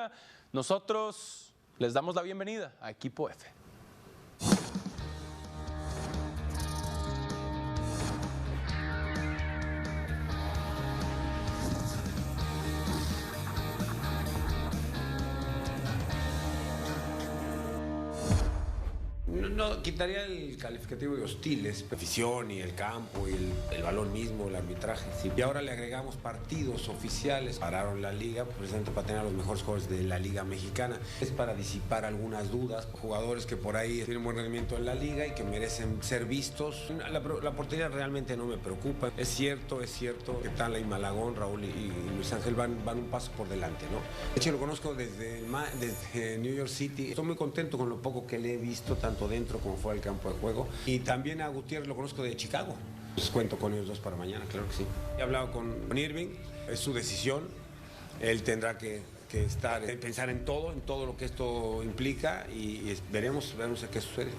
Liga. Nosotros les damos la bienvenida a Equipo F. No, quitaría el calificativo de hostiles, la afición y el campo y el balón mismo, el arbitraje. Sí. Y ahora le agregamos partidos oficiales. Pararon la liga, precisamente para tener a los mejores jugadores de la liga mexicana. Es para disipar algunas dudas. Jugadores que por ahí tienen buen rendimiento en la liga y que merecen ser vistos. La portería realmente no me preocupa. Es cierto que Tala y Malagón, Raúl y Luis Ángel van un paso por delante, ¿no? De hecho, lo conozco desde New York City. Estoy muy contento con lo poco que le he visto, tanto dentro como fuera del campo de juego. Y también a Gutiérrez lo conozco de Chicago. Pues cuento con ellos dos para mañana, claro que sí. He hablado con Irving, es su decisión. Él tendrá que pensar en todo lo que esto implica y veremos a qué sucede.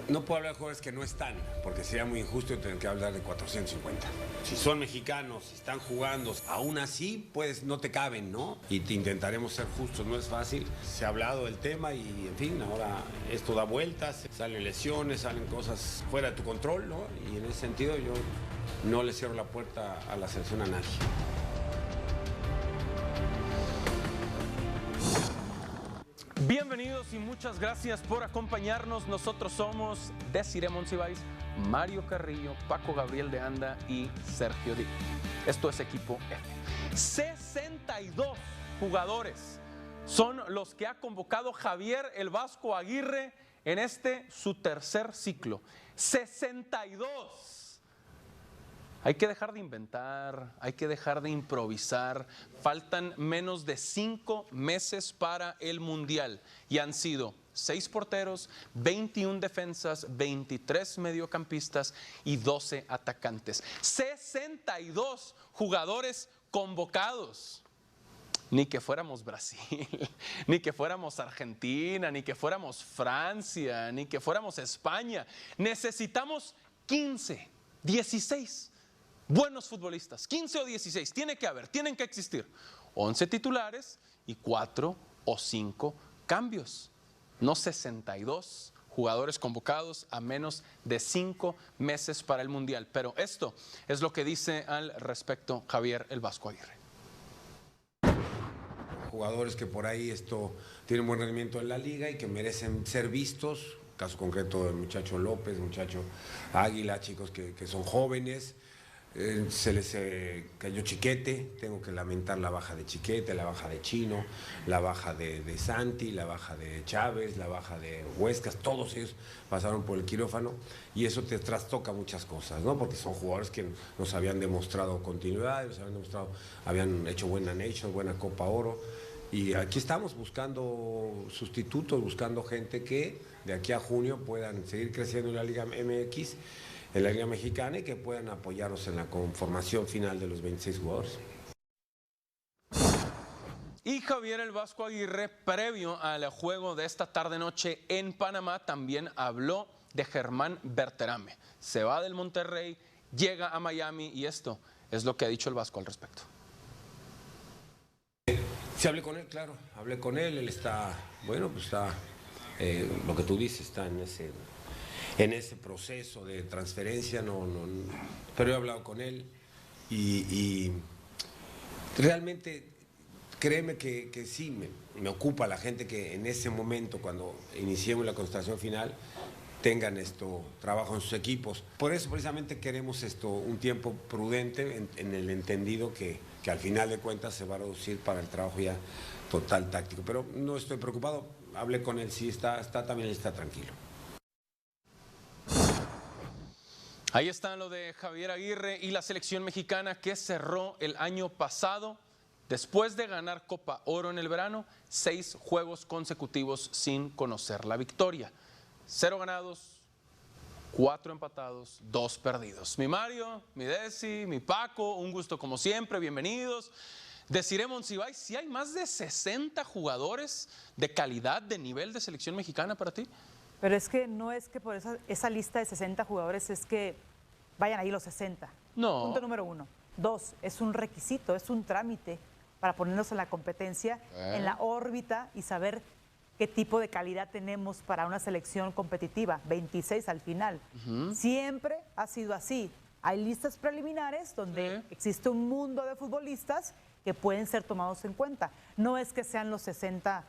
No puedo hablar de jugadores que no están, porque sería muy injusto tener que hablar de 450. Si son mexicanos, si están jugando, aún así, pues no te caben, ¿no? Y te intentaremos ser justos, no es fácil. Se ha hablado del tema y, en fin, ahora esto da vueltas, salen lesiones, salen cosas fuera de tu control, ¿no? Y en ese sentido yo no le cierro la puerta a la selección a nadie. Bienvenidos y muchas gracias por acompañarnos. Nosotros somos Desiree Monsiváis, Mario Carrillo, Paco Gabriel de Anda y Sergio Díaz. Esto es Equipo F. 62 jugadores son los que ha convocado Javier El Vasco Aguirre en su tercer ciclo. 62. Hay que dejar de inventar, hay que dejar de improvisar. Faltan menos de 5 meses para el Mundial y han sido 6 porteros, 21 defensas, 23 mediocampistas y 12 atacantes. 62 jugadores convocados. Ni que fuéramos Brasil, ni que fuéramos Argentina, ni que fuéramos Francia, ni que fuéramos España. Necesitamos 15, 16 buenos futbolistas, 15 o 16, tienen que existir 11 titulares y 4 o 5 cambios, no 62 jugadores convocados a menos de 5 meses para el Mundial. Pero esto es lo que dice al respecto Javier El Vasco Aguirre. Jugadores que por ahí tienen buen rendimiento en la liga y que merecen ser vistos, caso concreto del muchacho López, muchacho Águila, chicos que son jóvenes. Se les cayó Chiquete, tengo que lamentar la baja de Chiquete, la baja de Chino, la baja de Santi, la baja de Chávez, la baja de Huescas, todos ellos pasaron por el quirófano y eso te trastoca muchas cosas, ¿no? Porque son jugadores que nos habían demostrado continuidad, habían hecho buena Nation, buena Copa Oro y aquí estamos buscando sustitutos, buscando gente que de aquí a junio puedan seguir creciendo en la Liga MX, en la Liga Mexicana y que puedan apoyarnos en la conformación final de los 26 jugadores. Y Javier El Vasco Aguirre, previo al juego de esta tarde-noche en Panamá, también habló de Germán Berterame. Se va del Monterrey, llega a Miami y esto es lo que ha dicho El Vasco al respecto. Sí, hablé con él, claro, hablé con él, él está, bueno, pues está, lo que tú dices, está en ese proceso de transferencia, pero he hablado con él y realmente créeme que sí me ocupa la gente que en ese momento, cuando iniciemos la concentración final, tengan trabajo en sus equipos. Por eso precisamente queremos un tiempo prudente en el entendido que al final de cuentas se va a reducir para el trabajo ya total táctico. Pero no estoy preocupado, hablé con él, sí también está tranquilo. Ahí está lo de Javier Aguirre y la selección mexicana que cerró el año pasado después de ganar Copa Oro en el verano, 6 juegos consecutivos sin conocer la victoria. 0 ganados, 4 empatados, 2 perdidos. Mi Mario, mi Desi, mi Paco, un gusto como siempre, bienvenidos. Desiree Monsiváis, ¿sí hay más de 60 jugadores de calidad, de nivel de selección mexicana para ti? Pero es que no es que por esa lista de 60 jugadores es que vayan ahí los 60. No. Punto número 1. 2, es un requisito, es un trámite para ponernos en la competencia, en la órbita y saber qué tipo de calidad tenemos para una selección competitiva, 26 al final. Siempre ha sido así. Hay listas preliminares donde existe un mundo de futbolistas que pueden ser tomados en cuenta. No es que sean los 60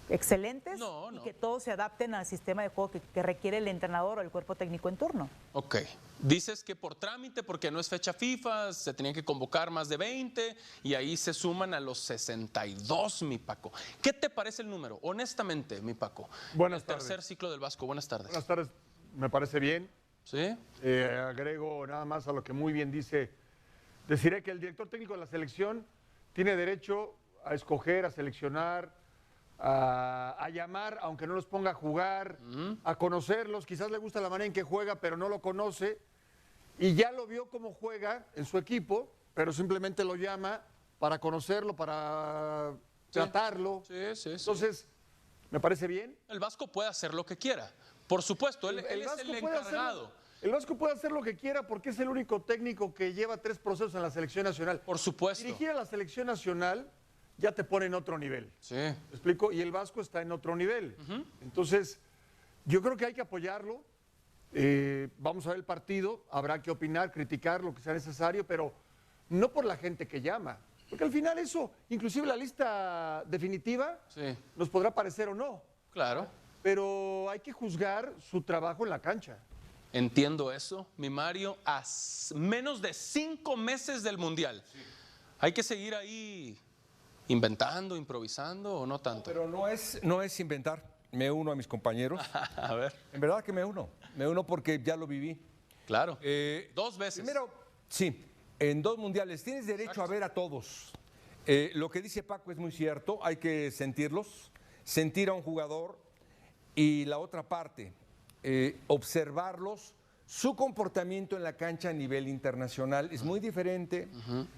excelentes y que todos se adapten al sistema de juego que requiere el entrenador o el cuerpo técnico en turno. Ok. Dices que por trámite, porque no es fecha FIFA, se tenían que convocar más de 20 y ahí se suman a los 62, mi Paco. ¿Qué te parece el número? Honestamente, mi Paco. Buenas tardes. Tercer ciclo del Vasco. Buenas tardes. Buenas tardes. Me parece bien. ¿Sí? Agrego nada más a lo que muy bien dice. Deciré que el director técnico de la selección tiene derecho a escoger, a seleccionar, a llamar, aunque no los ponga a jugar, a conocerlos. Quizás le gusta la manera en que juega, pero no lo conoce. Y ya lo vio cómo juega en su equipo, pero simplemente lo llama para conocerlo, para tratarlo. Sí. Entonces, me parece bien. El Vasco puede hacer lo que quiera. Por supuesto, él es el encargado. El Vasco puede hacer lo que quiera porque es el único técnico que lleva 3 procesos en la selección nacional. Por supuesto. Dirigir a la selección nacional ya te pone en otro nivel. Sí. ¿Me explico? Y el Vasco está en otro nivel. Entonces, yo creo que hay que apoyarlo. Vamos a ver el partido, habrá que opinar, criticar lo que sea necesario, pero no por la gente que llama. Porque al final eso, inclusive la lista definitiva, nos podrá parecer o no. Claro. Pero hay que juzgar su trabajo en la cancha. Entiendo eso, mi Mario, a menos de 5 meses del Mundial. Hay que seguir ahí inventando, improvisando o no tanto. Pero no es inventar. Me uno a mis compañeros. A ver. En verdad que me uno porque ya lo viví. Claro. 2 veces. Primero, sí, en 2 mundiales tienes derecho a ver a todos. Lo que dice Paco es muy cierto, hay que sentirlos, sentir a un jugador y la otra parte, observarlos, su comportamiento en la cancha a nivel internacional es muy diferente.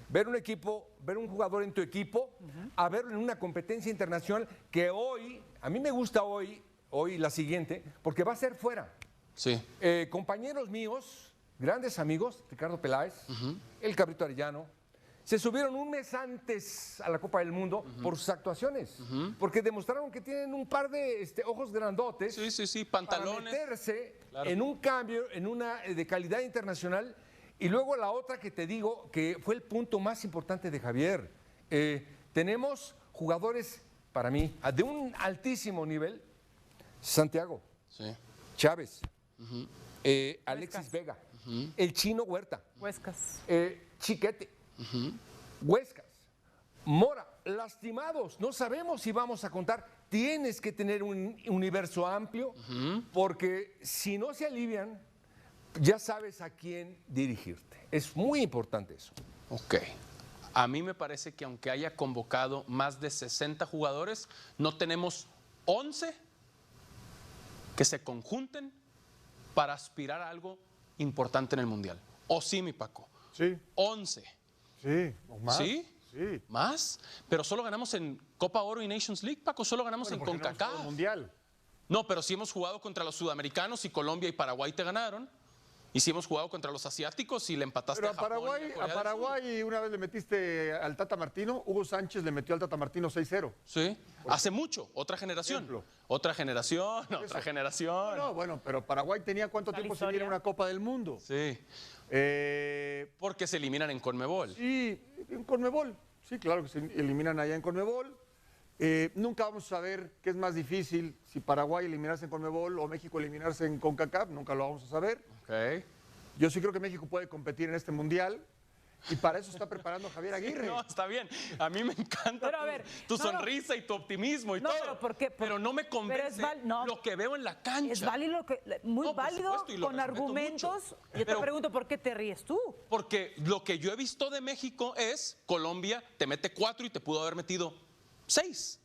Ver un equipo, ver un jugador en tu equipo, a verlo en una competencia internacional que hoy, a mí me gusta hoy la siguiente, porque va a ser fuera. Sí. Compañeros míos, grandes amigos, Ricardo Peláez, el Cabrito Arellano, se subieron un mes antes a la Copa del Mundo por sus actuaciones, porque demostraron que tienen un par de ojos grandotes. Sí, pantalones. Para meterse en un cambio, en una de calidad internacional. Y luego la otra que te digo, que fue el punto más importante de Javier. Tenemos jugadores, para mí, de un altísimo nivel. Santiago, Chávez, Alexis Vega, el Chino Huerta, Huescas. Chiquete, Huescas, Mora, lastimados. No sabemos si vamos a contar. Tienes que tener un universo amplio porque si no se alivian, ya sabes a quién dirigirte. Es muy importante eso. Ok. A mí me parece que aunque haya convocado más de 60 jugadores, no tenemos 11 que se conjunten para aspirar a algo importante en el Mundial. ¿O sí, mi Paco? Sí. 11. Sí, o más. ¿Sí? Sí. ¿Más? Pero solo ganamos en Copa Oro y Nations League, Paco. Solo ganamos en porque no hemos CONCACAF. jugado mundial. No, pero sí hemos jugado contra los sudamericanos y Colombia y Paraguay te ganaron. Y sí hemos jugado contra los asiáticos y le empataste Pero a Japón. a Paraguay una vez le metiste al Tata Martino, Hugo Sánchez le metió al Tata Martino 6-0. Sí, hace mucho, otra generación. Ejemplo. Otra generación. No, bueno, pero Paraguay tenía ¿cuánto tiempo sin ir a una Copa del Mundo? Sí. Porque se eliminan en Conmebol. Sí, en Conmebol. Sí, claro que se eliminan allá en Conmebol. Nunca vamos a saber qué es más difícil, si Paraguay eliminarse en Conmebol o México eliminarse en CONCACAF, nunca lo vamos a saber. Ok. Yo sí creo que México puede competir en este Mundial y para eso está preparando a Javier Aguirre. No, está bien. A mí me encanta Pero, a ver, tu sonrisa y tu optimismo y No, todo. pero ¿por qué? Pero no me convence lo que veo en la cancha. Es válido, muy No, por válido, supuesto, y lo con respeto argumentos. mucho. Yo te Pero- pregunto, ¿por qué te ríes tú? Porque lo que yo he visto de México es Colombia te mete 4 y te pudo haber metido 6.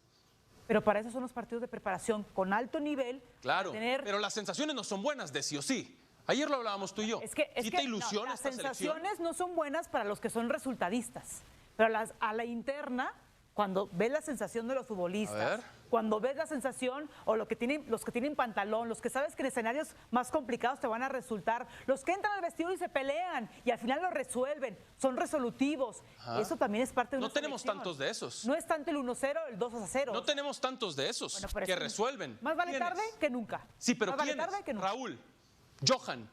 Pero para eso son los partidos de preparación con alto nivel. Claro, tener... pero las sensaciones no son buenas de sí o sí. Ayer lo hablábamos tú y yo. ¿Sí te ilusiona las esta selección? sensaciones no son buenas para los que son resultadistas, pero a la interna, cuando ves la sensación de los futbolistas, cuando ves la sensación o los que tienen pantalón, los que sabes que en escenarios más complicados te van a resultar, los que entran al vestidor y se pelean y al final lo resuelven, son resolutivos. Eso también es parte de una No tenemos selección. tantos de esos. No es tanto el 1-0, el 2-0. No tenemos tantos de esos que resuelven. Más vale ¿Quiénes? tarde que nunca. Sí, pero Más vale ¿quiénes? tarde que nunca. Raúl, Johan,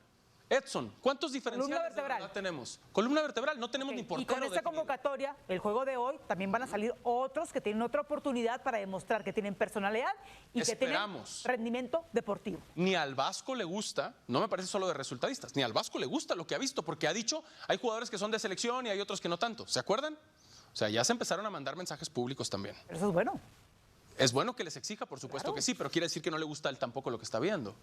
Edson, ¿cuántos diferenciales de verdad tenemos? Columna vertebral, no tenemos ni portero. Y con esta definido. convocatoria, el juego de hoy, también van a salir otros que tienen otra oportunidad para demostrar que tienen personalidad y que tienen rendimiento deportivo. Ni al Vasco le gusta, no me parece solo de resultadistas, ni al Vasco le gusta lo que ha visto, porque ha dicho, hay jugadores que son de selección y hay otros que no tanto. ¿Se acuerdan? O sea, ya se empezaron a mandar mensajes públicos también. Pero eso es bueno. Es bueno que les exija, por supuesto que sí, pero quiere decir que no le gusta a él tampoco lo que está viendo.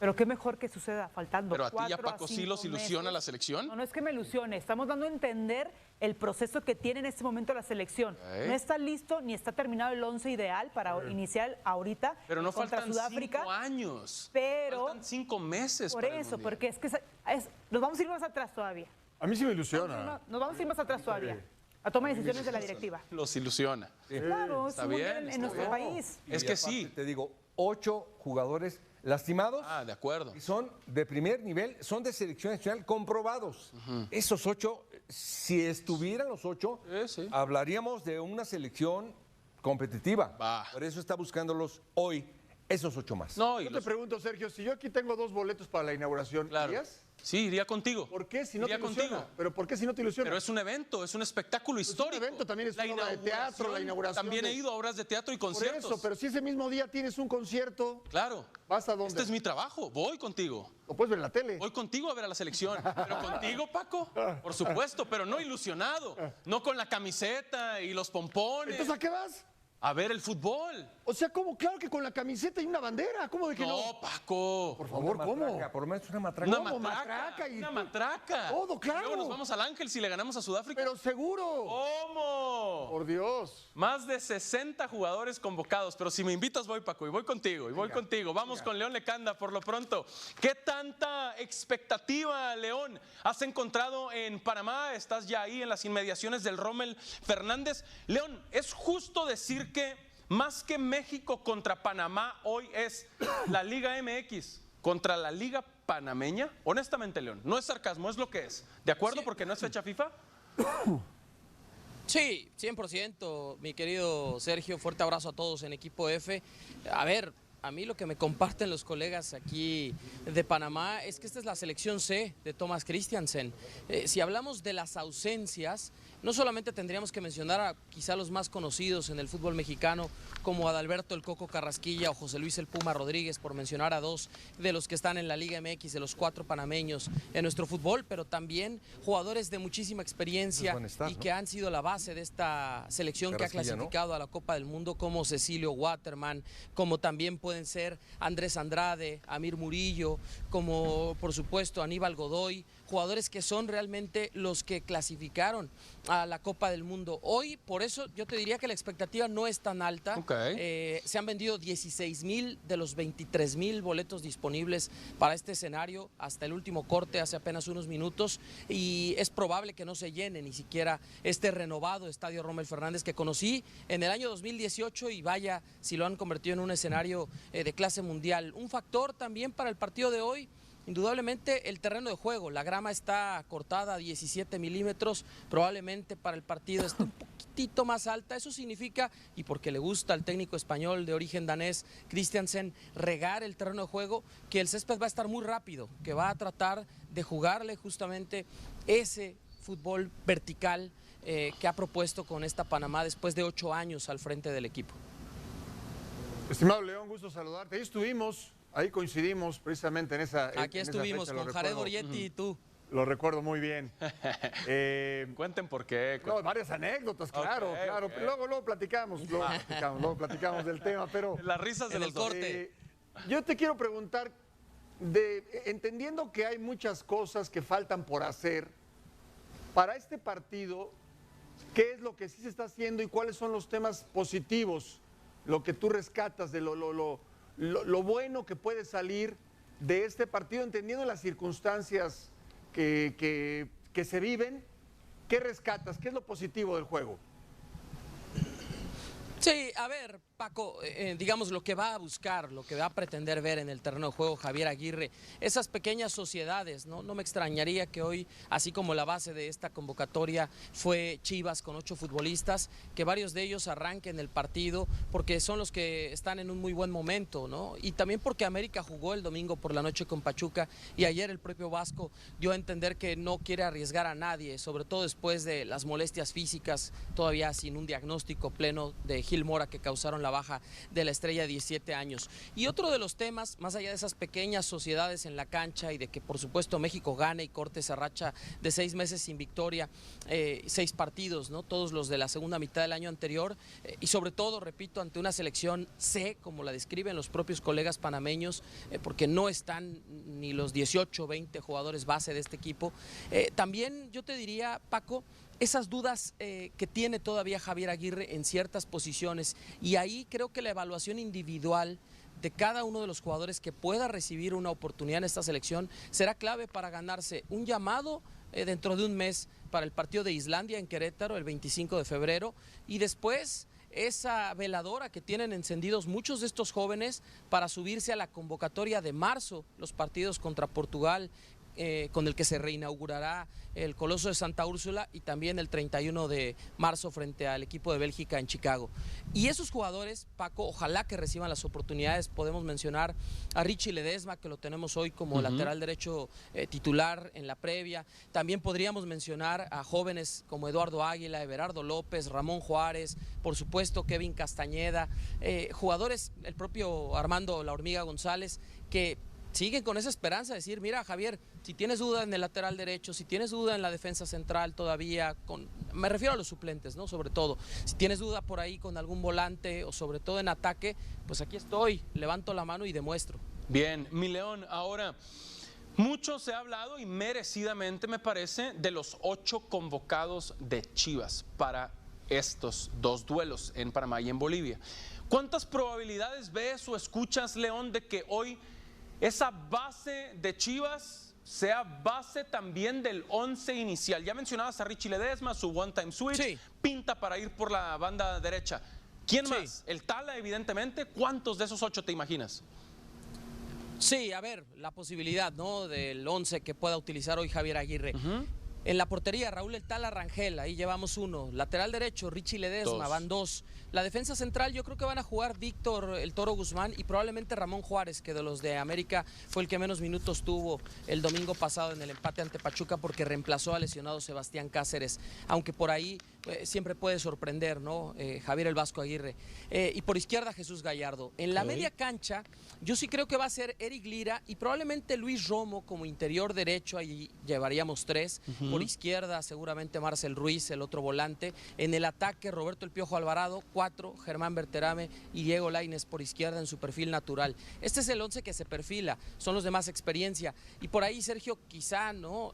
Pero qué mejor que suceda faltando. Pero a ti ya 4 Paco a sí los 5 ilusiona meses. la selección. No es que me ilusione, estamos dando a entender el proceso que tiene en este momento la selección. No está listo ni está terminado el 11 ideal para iniciar ahorita Pero no contra faltan Sudáfrica. 5 años. Pero faltan 5 meses. por para el eso, Mundial. porque es que nos vamos a ir más atrás todavía. A mí sí me ilusiona. Nos vamos a ir más atrás todavía. A toma de decisiones de la directiva. Los ilusiona. Claro, Está es un mundial bien, en nuestro país. Es Y que aparte, sí. Te digo, 8 jugadores lastimados. De acuerdo. Y son de primer nivel, son de selección nacional comprobados. Esos 8, si estuvieran los 8, hablaríamos de una selección competitiva. Por eso está buscándolos hoy, esos 8 más. No, Yo te pregunto, Sergio, si yo aquí tengo 2 boletos para la inauguración, ¿irías? Sí, iría contigo. ¿Por qué si no Iría te ilusiona? contigo. ¿Pero por qué si no te ilusiona? Pero es un evento, es un espectáculo histórico. Un evento también es una obra de teatro, la inauguración. También he ido a obras de teatro y Por conciertos. eso, pero si ese mismo día tienes un concierto, Claro. ¿vas a dónde? Este es mi trabajo, voy contigo. Lo puedes ver en la tele. Voy contigo a ver a la selección. Pero contigo, Paco, por supuesto, pero no ilusionado. No con la camiseta y los pompones. ¿Entonces a qué vas? A ver el fútbol. O sea, ¿cómo? Claro que con la camiseta y una bandera. ¿Cómo de que no? No, Paco. Por favor, ¿cómo? Por lo menos una matraca. Una matraca. y Una matraca. todo, claro. Y luego nos vamos al Ángel si le ganamos a Sudáfrica. Pero seguro. ¿Cómo? Por Dios. Más de 60 jugadores convocados, pero si me invitas voy, Paco, y voy contigo, Vamos con León Lecanda por lo pronto. ¿Qué tanta expectativa, León, has encontrado en Panamá? Estás ya ahí en las inmediaciones del Rommel Fernández. León, ¿es justo decir que más que México contra Panamá hoy es la Liga MX contra la Liga Panameña? Honestamente, León, no es sarcasmo, es lo que es. ¿De acuerdo? Porque no es fecha FIFA. Sí, 100%, mi querido Sergio. Fuerte abrazo a todos en Equipo F. A ver, a mí lo que me comparten los colegas aquí de Panamá es que esta es la selección C de Thomas Christiansen. Si hablamos de las ausencias, no solamente tendríamos que mencionar a quizá los más conocidos en el fútbol mexicano, como Adalberto el Coco Carrasquilla o José Luis el Puma Rodríguez, por mencionar a 2 de los que están en la Liga MX, de los 4 panameños en nuestro fútbol, pero también jugadores de muchísima experiencia y que han sido la base de esta selección que ha clasificado a la Copa del Mundo, como Cecilio Waterman, como también pueden ser Andrés Andrade, Amir Murillo, como por supuesto Aníbal Godoy, jugadores que son realmente los que clasificaron a la Copa del Mundo. Hoy, por eso, yo te diría que la expectativa no es tan alta. Se han vendido 16,000 de los 23,000 boletos disponibles para este escenario hasta el último corte hace apenas unos minutos, y es probable que no se llene ni siquiera este renovado Estadio Rommel Fernández que conocí en el año 2018, y vaya si lo han convertido en un escenario de clase mundial. Un factor también para el partido de hoy, indudablemente el terreno de juego. La grama está cortada a 17 milímetros, probablemente para el partido esté un poquitito más alta. Eso significa, y porque le gusta al técnico español de origen danés, Christiansen, regar el terreno de juego, que el césped va a estar muy rápido, que va a tratar de jugarle justamente ese fútbol vertical que ha propuesto con esta Panamá después de 8 años al frente del equipo. Estimado León, gusto saludarte. Ahí estuvimos. Ahí coincidimos precisamente en esa. Aquí estuvimos con Jared Orietti y tú. Lo recuerdo muy bien. Cuenten por qué. No, varias anécdotas, claro, claro. Okay. Luego platicamos, luego platicamos del tema, pero. Las risas de en los el corte. Yo te quiero preguntar, entendiendo que hay muchas cosas que faltan por hacer, para este partido, ¿qué es lo que sí se está haciendo y cuáles son los temas positivos, lo que tú rescatas de lo bueno que puede salir de este partido, entendiendo las circunstancias que se viven? ¿Qué rescatas? ¿Qué es lo positivo del juego? Sí, a ver, Paco, digamos lo que va a buscar, lo que va a pretender ver en el terreno de juego Javier Aguirre, esas pequeñas sociedades, ¿no? No me extrañaría que hoy, así como la base de esta convocatoria fue Chivas con 8 futbolistas, que varios de ellos arranquen el partido porque son los que están en un muy buen momento, ¿no? Y también porque América jugó el domingo por la noche con Pachuca y ayer el propio Vasco dio a entender que no quiere arriesgar a nadie, sobre todo después de las molestias físicas, todavía sin un diagnóstico pleno de Gil Mora que causaron la baja de la estrella de 17 años. Y otro de los temas, más allá de esas pequeñas sociedades en la cancha y de que por supuesto México gane y corte esa racha de 6 meses sin victoria, 6 partidos, ¿no? Todos los de la segunda mitad del año anterior, y sobre todo, repito, ante una selección C, como la describen los propios colegas panameños, porque no están ni los 18 20 jugadores base de este equipo. También yo te diría, Paco, esas dudas que tiene todavía Javier Aguirre en ciertas posiciones, y ahí creo que la evaluación individual de cada uno de los jugadores que pueda recibir una oportunidad en esta selección será clave para ganarse un llamado dentro de un mes para el partido de Islandia en Querétaro el 25 de febrero, y después esa veladora que tienen encendidos muchos de estos jóvenes para subirse a la convocatoria de marzo, los partidos contra Portugal, con el que se reinaugurará el Coloso de Santa Úrsula, y también el 31 de marzo frente al equipo de Bélgica en Chicago. Y esos jugadores, Paco, ojalá que reciban las oportunidades. Podemos mencionar a Richie Ledesma, que lo tenemos hoy como lateral derecho titular en la previa. También podríamos mencionar a jóvenes como Eduardo Águila, Everardo López, Ramón Juárez, por supuesto Kevin Castañeda, jugadores, el propio Armando La Hormiga González, que siguen con esa esperanza de decir, mira Javier, si tienes duda en el lateral derecho, si tienes duda en la defensa central todavía, me refiero a los suplentes, ¿no? Sobre todo, si tienes duda por ahí con algún volante o sobre todo en ataque, pues aquí estoy, levanto la mano y demuestro. Bien, mi León, ahora, mucho se ha hablado y merecidamente me parece de los 8 convocados de Chivas para estos 2 duelos en Panamá y en Bolivia. ¿Cuántas probabilidades ves o escuchas, León, de que hoy esa base de Chivas sea base también del 11 inicial? Ya mencionabas a Richie Ledesma, su one-time switch, sí, pinta para ir por la banda derecha. ¿Quién más? El Tala, evidentemente. ¿Cuántos de esos 8 te imaginas? Sí, a ver, la posibilidad, ¿no?, del 11 que pueda utilizar hoy Javier Aguirre. En la portería, Raúl El Tala Rangel, ahí llevamos 1. Lateral derecho, Richie Ledesma, 2. van 2. La defensa central, yo creo que van a jugar Víctor El Toro Guzmán y probablemente Ramón Juárez, que de los de América fue el que menos minutos tuvo el domingo pasado en el empate ante Pachuca porque reemplazó al lesionado Sebastián Cáceres, aunque por ahí siempre puede sorprender, ¿no? Javier el Vasco Aguirre. Y por izquierda, Jesús Gallardo. En la media cancha, yo sí creo que va a ser Eric Lira y probablemente Luis Romo como interior derecho, ahí llevaríamos 3. Por izquierda, seguramente Marcel Ruiz, el otro volante. En el ataque, Roberto El Piojo Alvarado, 4, Germán Berterame y Diego Lainez por izquierda en su perfil natural. Este es el 11 que se perfila, son los de más experiencia. Y por ahí, Sergio, quizá, ¿no?,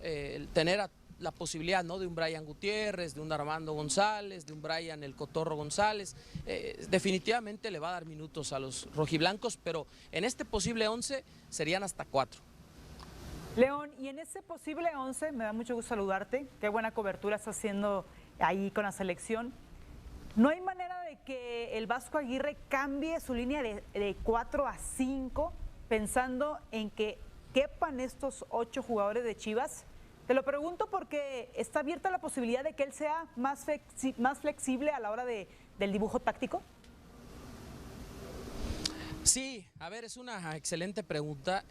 tener la posibilidad, ¿no?, de un Brian Gutiérrez, de un Armando González, de un Brian El Cotorro González. Definitivamente le va a dar minutos a los rojiblancos, pero en este posible 11 serían hasta 4. León, y en ese posible 11, me da mucho gusto saludarte, qué buena cobertura está haciendo ahí con la selección. ¿No hay manera de que el Vasco Aguirre cambie su línea de 4 a 5 pensando en que quepan estos 8 jugadores de Chivas? Te lo pregunto porque está abierta la posibilidad de que él sea más flexible a la hora del dibujo táctico. Sí, a ver, es una excelente pregunta.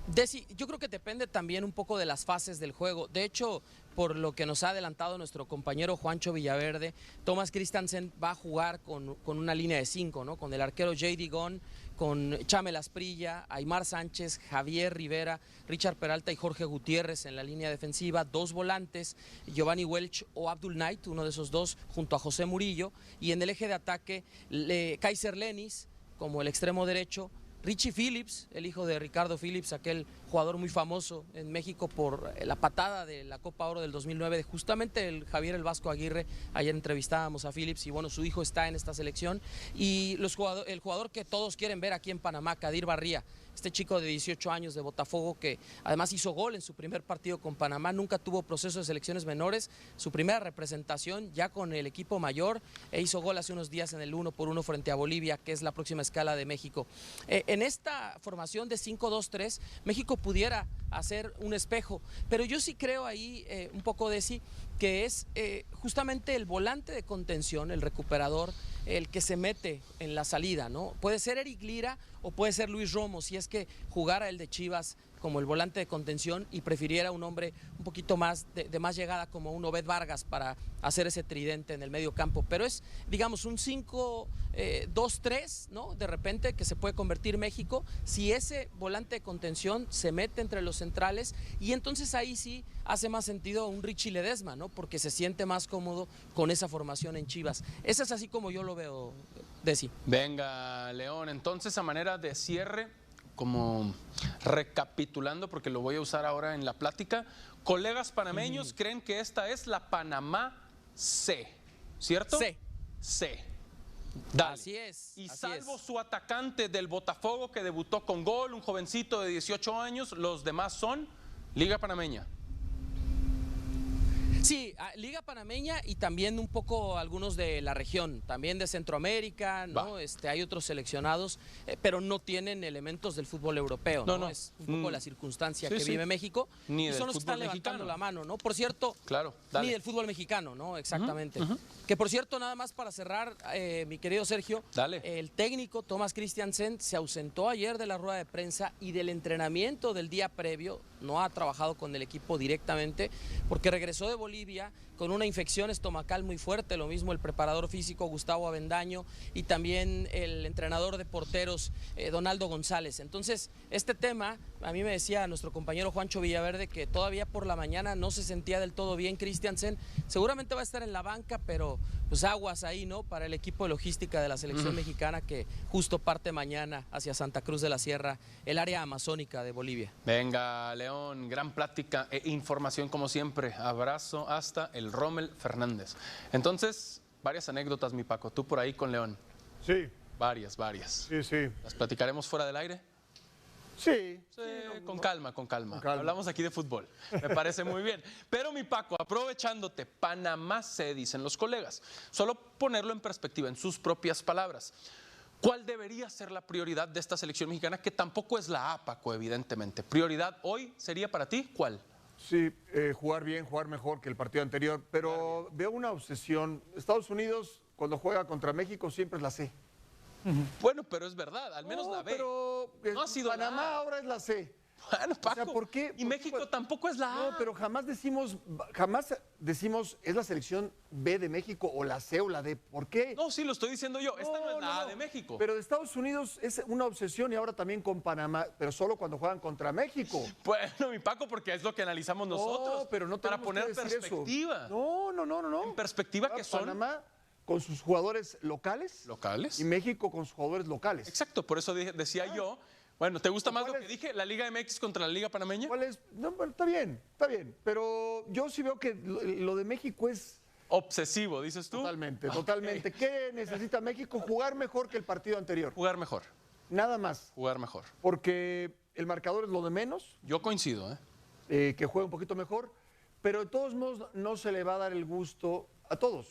Desi, yo creo que depende también un poco de las fases del juego. De hecho, por lo que nos ha adelantado nuestro compañero Juancho Villaverde, Thomas Christensen va a jugar con una línea de 5, ¿no? Con el arquero J.D. Gon, con Chamel Asprilla, Aymar Sánchez, Javier Rivera, Richard Peralta y Jorge Gutiérrez en la línea defensiva, 2 volantes, Giovanni Welch o Abdul Knight, uno de esos 2, junto a José Murillo, y en el eje de ataque, Kaiser Lenis como el extremo derecho, Richie Phillips, el hijo de Ricardo Phillips, aquel jugador muy famoso en México por la patada de la Copa Oro del 2009, de justamente el Javier el Vasco Aguirre. Ayer entrevistábamos a Phillips y bueno, su hijo está en esta selección. Y el jugador que todos quieren ver aquí en Panamá, Kadir Barría, este chico de 18 años de Botafogo que además hizo gol en su primer partido con Panamá, nunca tuvo proceso de selecciones menores, su primera representación ya con el equipo mayor e hizo gol hace unos días en el 1-1 frente a Bolivia, que es la próxima escala de México. En esta formación de 5-2-3, México pudiera hacer un espejo, pero yo sí creo ahí un poco de sí, que es justamente el volante de contención, el recuperador, el que se mete en la salida, ¿no? Puede ser Eric Lira o puede ser Luis Romo, si es que jugara el de Chivas como el volante de contención y prefiriera un hombre un poquito más de más llegada como un Obed Vargas para hacer ese tridente en el medio campo, pero es, digamos, un 5-2-3, ¿no? De repente que se puede convertir México si ese volante de contención se mete entre los centrales y entonces ahí sí hace más sentido un Richie Ledesma, ¿no? Porque se siente más cómodo con esa formación en Chivas. Esa es así como yo lo veo, Desi. Venga, León, entonces a manera de cierre, como recapitulando, porque lo voy a usar ahora en la plática, colegas panameños creen que esta es la Panamá C, ¿cierto? C. C. Dale. Así es. Y así salvo es. su atacante del Botafogo que debutó con gol, un jovencito de 18 años, los demás son Liga Panameña. Sí, Liga Panameña y también un poco algunos de la región, también de Centroamérica, ¿no? Hay otros seleccionados, pero no tienen elementos del fútbol europeo, ¿no? Es un poco la circunstancia que vive México. Ni y del son los que están fútbol levantando mexicano. la mano, ¿no? Por cierto, Claro, ni del fútbol mexicano, ¿no? Exactamente. Que por cierto, nada más para cerrar, mi querido Sergio, Dale. el técnico Thomas Christiansen se ausentó ayer de la rueda de prensa y del entrenamiento del día previo, no ha trabajado con el equipo directamente, porque regresó de Bolivia con una infección estomacal muy fuerte, lo mismo el preparador físico Gustavo Avendaño y también el entrenador de porteros Donaldo González. Entonces, este tema, a mí me decía nuestro compañero Juancho Villaverde que todavía por la mañana no se sentía del todo bien Christiansen, seguramente va a estar en la banca, pero pues aguas ahí, ¿no? Para el equipo de logística de la selección mexicana que justo parte mañana hacia Santa Cruz de la Sierra, el área amazónica de Bolivia. Venga, León, gran plática e información como siempre. Abrazo hasta el Rommel Fernández. Entonces, varias anécdotas, mi Paco. Tú por ahí con León. Sí, Varias. sí. ¿Las platicaremos fuera del aire? Sí. Con calma. Hablamos aquí de fútbol. Me parece muy bien. Pero mi Paco, aprovechándote, Panamá C, dicen los colegas. Solo ponerlo en perspectiva, en sus propias palabras. ¿Cuál debería ser la prioridad de esta selección mexicana? Que tampoco es la A, Paco, evidentemente. ¿Prioridad hoy sería para ti? ¿Cuál? Sí, jugar bien, jugar mejor que el partido anterior, pero veo una obsesión. Estados Unidos, cuando juega contra México, siempre es la C. Bueno, pero es verdad, al menos la B. Pero No ha sido Panamá la A. ahora es la C. Bueno, Paco, O sea, ¿por qué? y México tampoco es la A. No, pero jamás decimos es la selección B de México o la C o la D. ¿Por qué? No, sí, lo estoy diciendo yo. Esta no es la A de México. Pero de Estados Unidos es una obsesión y ahora también con Panamá, pero solo cuando juegan contra México. Bueno, mi Paco, porque es lo que analizamos nosotros. No, pero no para tenemos poner que decir perspectiva. eso. No. En perspectiva que son Panamá con sus jugadores locales locales. y México con sus jugadores locales. Exacto, por eso decía yo. Bueno, ¿te gusta más lo que dije? ¿La Liga MX contra la Liga Panameña? ¿Cuál es? No, bueno, está bien, pero yo sí veo que lo de México es Obsesivo, dices tú. totalmente. Ok. ¿Qué necesita México? Jugar mejor que el partido anterior. Jugar mejor, Nada más. jugar mejor. Porque el marcador es lo de menos, Yo coincido, ¿eh? que juegue un poquito mejor, pero de todos modos no se le va a dar el gusto a todos.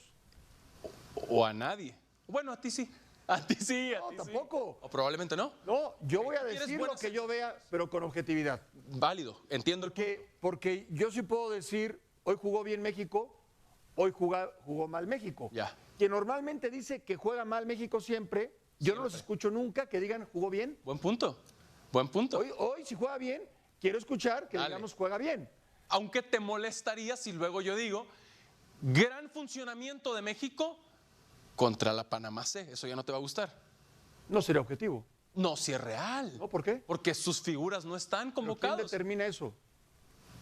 O a nadie. Bueno, a ti sí. A ti sí, a No, ti tampoco. sí. O probablemente no. No, yo voy a ¿Quieres decir lo buenas- que yo vea, pero con objetividad. Válido, entiendo el punto. Porque yo sí puedo decir, hoy jugó bien México, hoy jugó mal México. Ya. Que normalmente dice que juega mal México siempre, yo no los escucho nunca que digan jugó bien. Buen punto. Buen punto. Hoy si juega bien, quiero escuchar que Dale. digamos juega bien. Aunque te molestaría si luego yo digo, gran funcionamiento de México contra la Panamá C. Eso ya no te va a gustar. No sería objetivo. No, si es real. ¿No? ¿Por qué? Porque sus figuras no están ¿Pero ¿Quién convocados. determina eso?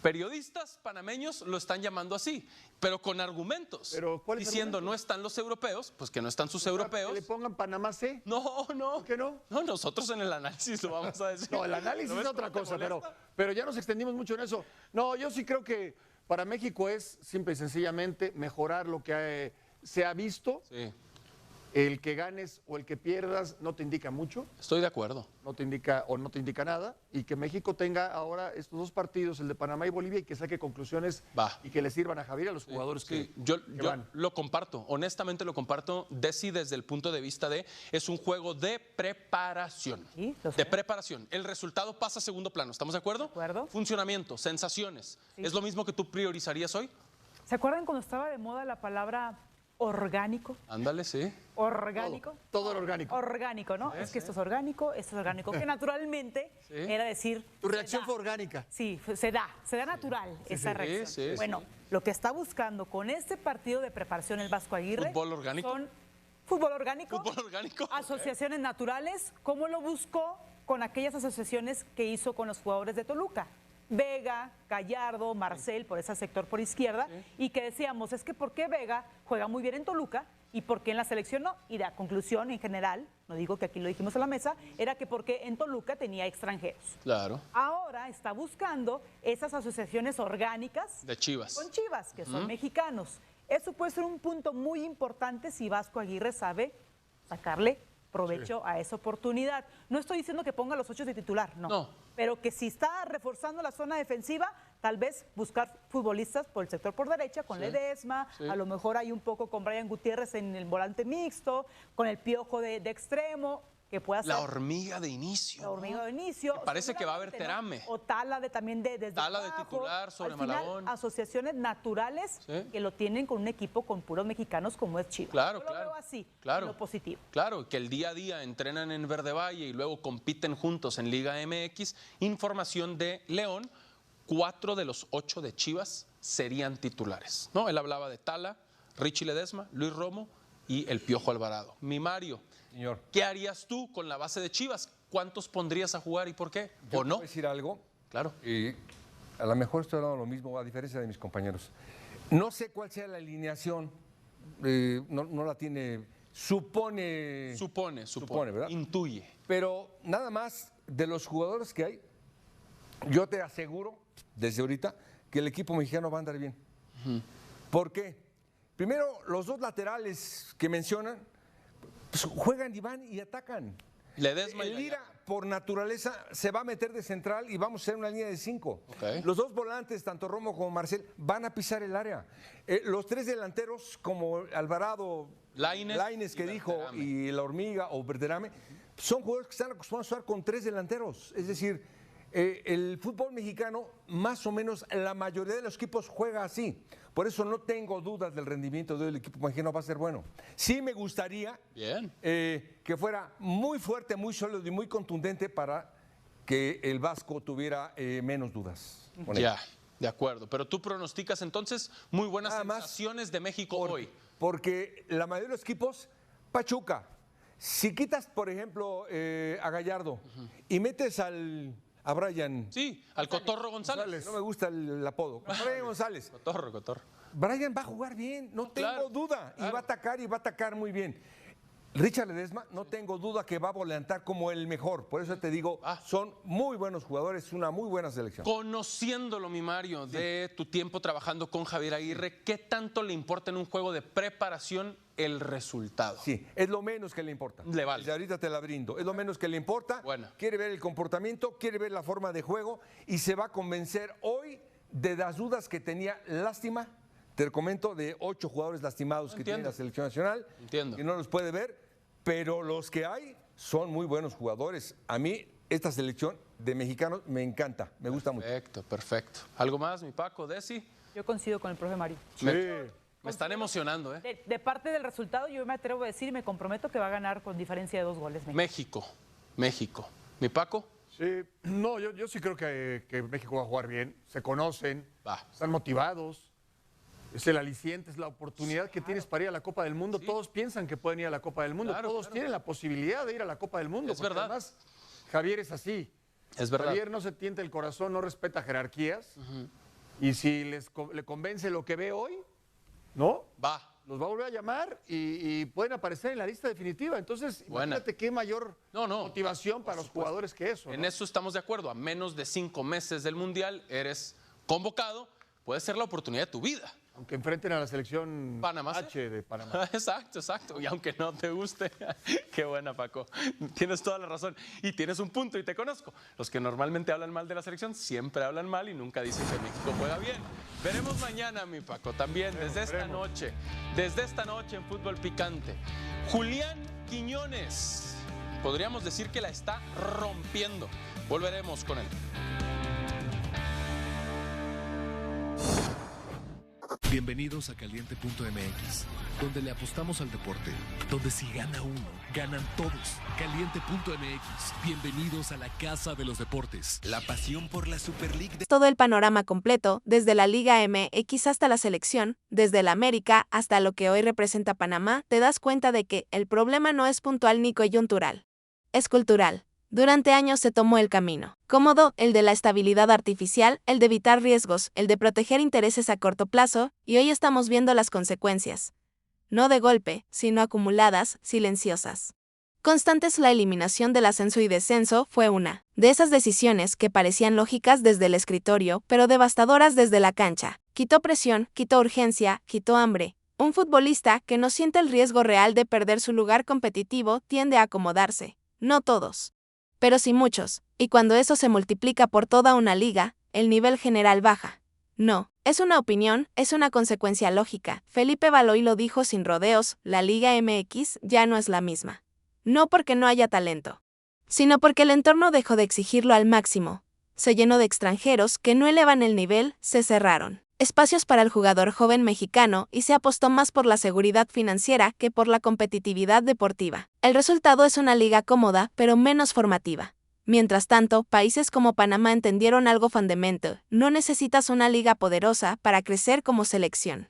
Periodistas panameños lo están llamando así, pero con argumentos. Pero, ¿cuáles diciendo argumentos? no están los europeos, pues que no están sus europeos. Que le pongan Panamá C. No. ¿Por qué no? No, nosotros en el análisis lo vamos a decir. No, el análisis ¿No es ves otra cómo te cosa, molesta? pero ya nos extendimos mucho en eso. No, yo sí creo que para México es simple y sencillamente mejorar lo que se ha visto. Sí. el que ganes o el que pierdas no te indica mucho, Estoy de acuerdo. no te indica nada, y que México tenga ahora estos 2 partidos, el de Panamá y Bolivia, y que saque conclusiones Va. y que le sirvan a Javier y a los jugadores Sí, que yo van. lo comparto, honestamente lo comparto, Desi, desde el punto de vista de, es un juego de preparación. Sí, lo sé. De preparación. El resultado pasa a segundo plano, ¿estamos de acuerdo? De acuerdo. Funcionamiento, sensaciones. Sí. ¿Es lo mismo que tú priorizarías hoy? ¿Se acuerdan cuando estaba de moda la palabra orgánico? Ándale, sí. ¿Orgánico? Todo era orgánico. Orgánico, ¿no? Es que esto es orgánico, que naturalmente Sí. era decir... Tu se reacción da. fue orgánica. Sí, se da natural esa reacción. sí, Bueno, sí. lo que está buscando con este partido de preparación el Vasco Aguirre... ¿Fútbol orgánico? Son fútbol orgánico. Fútbol orgánico. Asociaciones naturales, ¿cómo lo buscó con aquellas asociaciones que hizo con los jugadores de Toluca? Vega, Gallardo, Marcel, por ese sector por izquierda, y que decíamos, es que ¿por qué Vega juega muy bien en Toluca y por qué en la selección no? Y la conclusión en general, no digo que aquí lo dijimos en la mesa, era que porque en Toluca tenía extranjeros. Claro. Ahora está buscando esas asociaciones orgánicas De Chivas. con Chivas, que son mexicanos. Eso puede ser un punto muy importante si Vasco Aguirre sabe sacarle provecho a esa oportunidad. No estoy diciendo que ponga los 8 de titular, no. No. Pero que si está reforzando la zona defensiva, tal vez buscar futbolistas por el sector por derecha, con Ledesma, sí. a lo mejor hay un poco con Brian Gutiérrez en el volante mixto, con el Piojo de extremo, que pueda ser La hormiga de inicio. la hormiga de inicio. Me parece que va a haber seguramente, Terame. ¿no? O Tala de también desde Tala de abajo. titular sobre Al final, Malagón. asociaciones naturales Sí. que lo tienen con un equipo con puros mexicanos como es Chivas. Claro, Yo claro. lo veo así, Claro. en lo positivo. Claro, que el día a día entrenan en Verde Valle y luego compiten juntos en Liga MX. Información de León, 4 de los 8 de Chivas serían titulares, ¿no? Él hablaba de Tala, Richie Ledesma, Luis Romo y el Piojo Alvarado. Mi Mario, Señor. ¿qué harías tú con la base de Chivas? ¿Cuántos pondrías a jugar y por qué? Yo ¿O te no? voy a decir algo. Claro. A lo mejor estoy hablando lo mismo, a diferencia de mis compañeros. No sé cuál sea la alineación, no la tiene, supone, ¿verdad? Intuye. Pero nada más de los jugadores que hay, yo te aseguro, desde ahorita, que el equipo mexicano va a andar bien. ¿Por qué? Primero, los 2 laterales que mencionan, pues, juegan y van y atacan. Ledesma y El Lira, Gallardo. por naturaleza, se va a meter de central y vamos a hacer una línea de 5. Ok. Los 2 volantes, tanto Romo como Marcel, van a pisar el área. Los 3 delanteros, como Alvarado, Lainez que y dijo, Berterame. y La Hormiga o Berterame, son jugadores que están acostumbrados a jugar con 3 delanteros. Es decir, el fútbol mexicano, más o menos, la mayoría de los equipos juega así. Por eso no tengo dudas del rendimiento del equipo mexicano, va a ser bueno. Sí me gustaría Bien. que fuera muy fuerte, muy sólido y muy contundente para que el Vasco tuviera menos dudas. con él. Ya, de acuerdo. Pero tú pronosticas entonces muy buenas Nada más sensaciones de México hoy. Porque la mayoría de los equipos, Pachuca, si quitas, por ejemplo, a Gallardo y metes a Brian, Sí, al Cotorro González. no me gusta el apodo, Brian González, Cotorro. Brian va a jugar bien, no tengo claro, duda, y claro. va a atacar muy bien. Richard Ledesma, no tengo duda que va a volantar como el mejor, por eso te digo, son muy buenos jugadores, una muy buena selección. Conociéndolo, mi Mario, de tu tiempo trabajando con Javier Aguirre, ¿qué tanto le importa en un juego de preparación el resultado? Sí, es lo menos que le importa. Le vale. Desde ahorita te la brindo. Es lo menos que le importa. Bueno. Quiere ver el comportamiento, quiere ver la forma de juego y se va a convencer hoy de las dudas que tenía. Lástima, te comento, de 8 jugadores lastimados que tiene Entiendo. la selección nacional. Entiendo. Que no los puede ver, pero los que hay son muy buenos jugadores. A mí esta selección de mexicanos me encanta, me gusta mucho. Perfecto. ¿Algo más, mi Paco, Desi? Yo coincido con el profe Mario. Me están emocionando, ¿eh? De parte del resultado, yo me atrevo a decir y me comprometo que va a ganar con diferencia de 2 goles. México. México. ¿Mi Paco? Sí, no, yo sí creo que México va a jugar bien. Se conocen, Va. están motivados. Es el aliciente, es la oportunidad que tienes para ir a la Copa del Mundo. Todos piensan que pueden ir a la Copa del Mundo. Claro, Todos claro. tienen la posibilidad de ir a la Copa del Mundo. Es porque verdad. Además, Javier es así. Es verdad. Javier no se tienta el corazón, no respeta jerarquías. Y si le convence lo que ve hoy, ¿no? Va. Los va a volver a llamar y pueden aparecer en la lista definitiva. Entonces, Buena. imagínate qué mayor No, motivación para los jugadores que eso. En ¿no? eso estamos de acuerdo. A menos de 5 meses del Mundial eres convocado. Puede ser la oportunidad de tu vida. Aunque enfrenten a la selección Panamá. H de Panamá. Exacto, exacto. Y aunque no te guste, qué buena, Paco. Tienes toda la razón. Y tienes un punto, y te conozco. Los que normalmente hablan mal de la selección siempre hablan mal y nunca dicen que México juega bien. Veremos mañana, mi Paco, también desde esta noche. Desde esta noche en Fútbol Picante. Julián Quiñones. Podríamos decir que la está rompiendo. Volveremos con él. Bienvenidos a Caliente.mx, donde le apostamos al deporte, donde si gana uno, ganan todos. Caliente.mx, bienvenidos a la casa de los deportes. La pasión por la Super League de... Todo el panorama completo, desde la Liga MX hasta la selección, desde la América hasta lo que hoy representa Panamá, te das cuenta de que el problema no es puntual ni coyuntural. Es cultural. Durante años se tomó el camino cómodo, el de la estabilidad artificial, el de evitar riesgos, el de proteger intereses a corto plazo, y hoy estamos viendo las consecuencias. No de golpe, sino acumuladas, silenciosas. Constantes. La eliminación del ascenso y descenso fue una de esas decisiones que parecían lógicas desde el escritorio, pero devastadoras desde la cancha. Quitó presión, quitó urgencia, quitó hambre. Un futbolista que no siente el riesgo real de perder su lugar competitivo tiende a acomodarse. No todos, pero sí muchos, y cuando eso se multiplica por toda una liga, el nivel general baja. No, es una opinión, es una consecuencia lógica. Felipe Baloy lo dijo sin rodeos, la Liga MX ya no es la misma. No porque no haya talento, sino porque el entorno dejó de exigirlo al máximo. Se llenó de extranjeros que no elevan el nivel, se cerraron espacios para el jugador joven mexicano y se apostó más por la seguridad financiera que por la competitividad deportiva. El resultado es una liga cómoda, pero menos formativa. Mientras tanto, países como Panamá entendieron algo fundamental: no necesitas una liga poderosa para crecer como selección.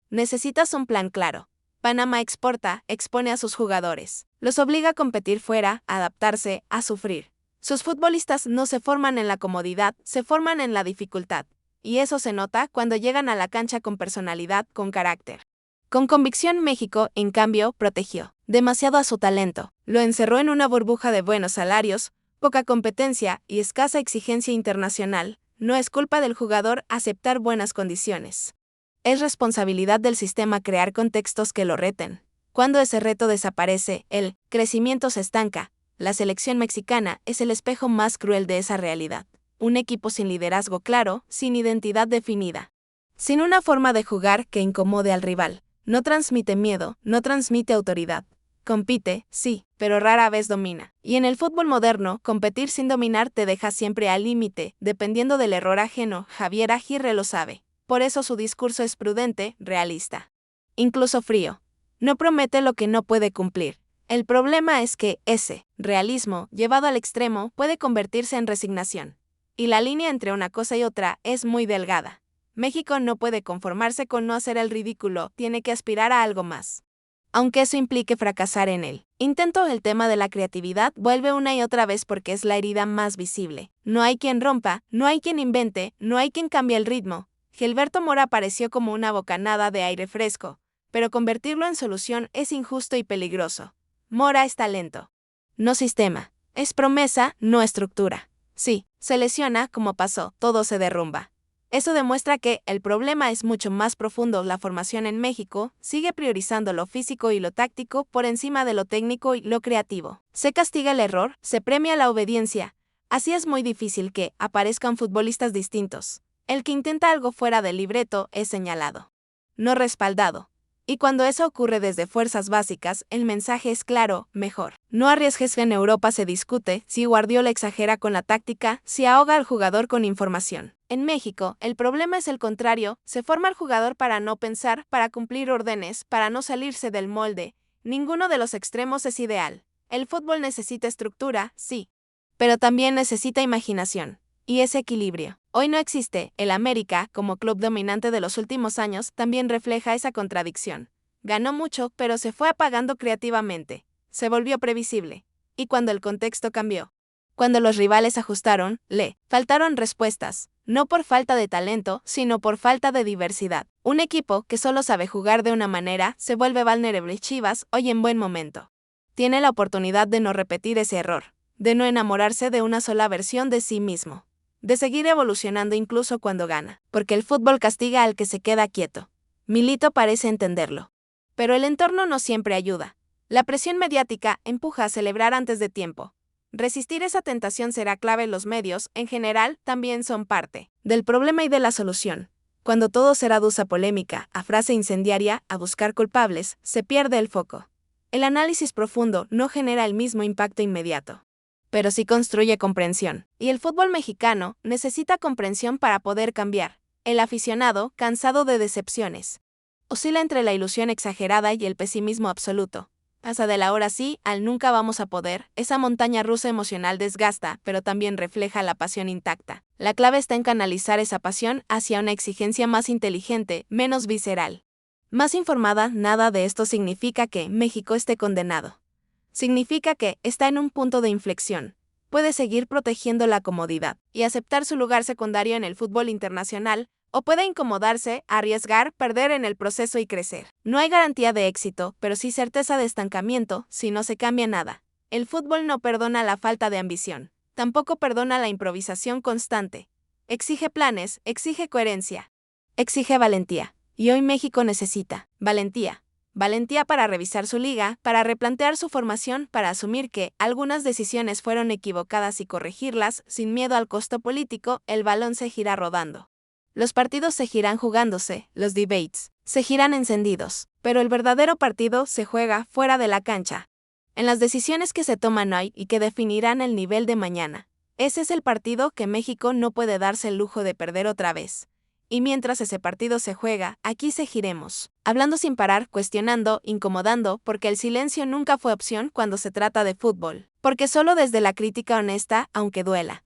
Necesitas un plan claro. Panamá exporta, expone a sus jugadores, los obliga a competir fuera, a adaptarse, a sufrir. Sus futbolistas no se forman en la comodidad, se forman en la dificultad. Y eso se nota cuando llegan a la cancha con personalidad, con carácter. Con convicción. México, en cambio, protegió demasiado a su talento. Lo encerró en una burbuja de buenos salarios, poca competencia y escasa exigencia internacional. No es culpa del jugador aceptar buenas condiciones. Es responsabilidad del sistema crear contextos que lo reten. Cuando ese reto desaparece, el crecimiento se estanca. La selección mexicana es el espejo más cruel de esa realidad. Un equipo sin liderazgo claro, sin identidad definida, sin una forma de jugar que incomode al rival. No transmite miedo, no transmite autoridad. Compite, sí, pero rara vez domina. Y en el fútbol moderno, competir sin dominar te deja siempre al límite, dependiendo del error ajeno. Javier Aguirre lo sabe. Por eso su discurso es prudente, realista. Incluso frío. No promete lo que no puede cumplir. El problema es que ese realismo, llevado al extremo, puede convertirse en resignación. Y la línea entre una cosa y otra es muy delgada. México no puede conformarse con no hacer el ridículo, tiene que aspirar a algo más. Aunque eso implique fracasar en el intento. El tema de la creatividad vuelve una y otra vez porque es la herida más visible. No hay quien rompa, no hay quien invente, no hay quien cambie el ritmo. Gilberto Mora apareció como una bocanada de aire fresco, pero convertirlo en solución es injusto y peligroso. Mora es talento, no sistema. Es promesa, no estructura. Sí, se lesiona, como pasó, todo se derrumba. Eso demuestra que el problema es mucho más profundo. La formación en México sigue priorizando lo físico y lo táctico por encima de lo técnico y lo creativo. Se castiga el error, se premia la obediencia. Así es muy difícil que aparezcan futbolistas distintos. El que intenta algo fuera del libreto es señalado, no respaldado. Y cuando eso ocurre desde fuerzas básicas, el mensaje es claro: mejor. No arriesgues. En Europa se discute si Guardiola exagera con la táctica, si ahoga al jugador con información. En México, el problema es el contrario: se forma al jugador para no pensar, para cumplir órdenes, para no salirse del molde. Ninguno de los extremos es ideal. El fútbol necesita estructura, sí, pero también necesita imaginación. Y ese equilibrio hoy no existe. El América, como club dominante de los últimos años, también refleja esa contradicción. Ganó mucho, pero se fue apagando creativamente. Se volvió previsible. Y cuando el contexto cambió, cuando los rivales ajustaron, le faltaron respuestas, no por falta de talento, sino por falta de diversidad. Un equipo que solo sabe jugar de una manera se vuelve vulnerable. Chivas, hoy en buen momento, tiene la oportunidad de no repetir ese error, de no enamorarse de una sola versión de sí mismo, de seguir evolucionando incluso cuando gana, porque el fútbol castiga al que se queda quieto. Milito parece entenderlo. Pero el entorno no siempre ayuda. La presión mediática empuja a celebrar antes de tiempo. Resistir esa tentación será clave. Los medios, en general, también son parte del problema y de la solución. Cuando todo se reduce a polémica, a frase incendiaria, a buscar culpables, se pierde el foco. El análisis profundo no genera el mismo impacto inmediato, pero sí construye comprensión. Y el fútbol mexicano necesita comprensión para poder cambiar. El aficionado, cansado de decepciones, oscila entre la ilusión exagerada y el pesimismo absoluto. Pasa del ahora sí al nunca vamos a poder. Esa montaña rusa emocional desgasta, pero también refleja la pasión intacta. La clave está en canalizar esa pasión hacia una exigencia más inteligente, menos visceral. Más informada. Nada de esto significa que México esté condenado. Significa que está en un punto de inflexión. Puede seguir protegiendo la comodidad y aceptar su lugar secundario en el fútbol internacional, o puede incomodarse, arriesgar, perder en el proceso y crecer. No hay garantía de éxito, pero sí certeza de estancamiento si no se cambia nada. El fútbol no perdona la falta de ambición. Tampoco perdona la improvisación constante. Exige planes, exige coherencia. Exige valentía. Y hoy México necesita valentía. Valentía para revisar su liga, para replantear su formación, para asumir que algunas decisiones fueron equivocadas y corregirlas, sin miedo al costo político. El balón se gira rodando. Los partidos seguirán jugándose, los debates seguirán encendidos, pero el verdadero partido se juega fuera de la cancha. En las decisiones que se toman hoy y que definirán el nivel de mañana. Ese es el partido que México no puede darse el lujo de perder otra vez. Y mientras ese partido se juega, aquí seguiremos, hablando sin parar, cuestionando, incomodando, porque el silencio nunca fue opción cuando se trata de fútbol. Porque solo desde la crítica honesta, aunque duela,